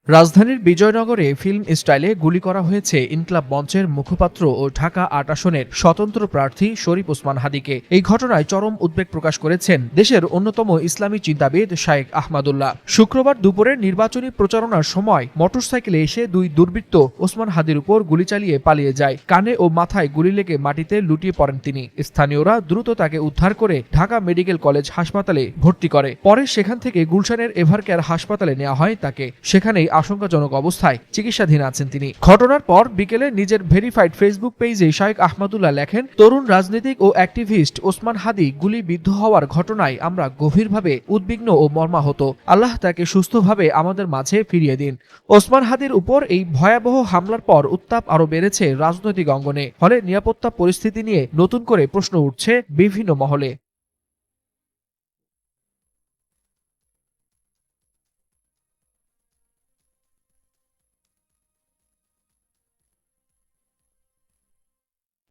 রাজধানীর বিজয়নগরে ফিল্ম স্টাইলে গুলি করা হয়েছে ইনকিলাব মঞ্চের মুখপাত্র ও ঢাকা ৮ আসনের স্বতন্ত্র প্রার্থী শরীফ ওসমান হাদীকে। এই ঘটনায় চরম উদ্বেগ প্রকাশ করেছেন দেশের অন্যতম ইসলামী চিন্তাবিদ শায়েখ আহমদুল্লাহ। শুক্রবার দুপুরে নির্বাচনী প্রচারণার সময় মোটরসাইকেলে এসে দুই দুর্বৃত্ত ওসমান হাদীর উপর গুলি চালিয়ে পালিয়ে যায়। কানে ও মাথায় গুলি লেগে মাটিতে লুটিয়ে পড়েন তিনি। স্থানীয়রা দ্রুত তাকে উদ্ধার করে ঢাকা মেডিকেল কলেজ হাসপাতালে ভর্তি করে। পরে সেখান থেকে গুলশানের এভারকেয়ার হাসপাতালে নেওয়া হয় তাকে। সেখানেই আশঙ্কাজনক অবস্থায় চিকিৎসাধীন আছেন তিনি। ঘটনার পর বিকেলে নিজের ভেরিফাইড ফেসবুক পেজে শায়েখ আহমদুল্লাহ লেখেন, তরুণ রাজনীতিক ও অ্যাক্টিভিস্ট ওসমান হাদী গুলিবিদ্ধ হওয়ার ঘটনায় আমরা গভীরভাবে উদ্বিগ্ন ও মর্মাহত। আল্লাহ তাকে সুস্থভাবে আমাদের মাঝে ফিরিয়ে দিন। ওসমান হাদীর উপর এই ভয়াবহ হামলার পর উত্তাপ আরো বেড়েছে রাজনৈতিক অঙ্গনে। ফলে নিরাপত্তা পরিস্থিতি নিয়ে নতুন করে প্রশ্ন উঠছে বিভিন্ন মহলে।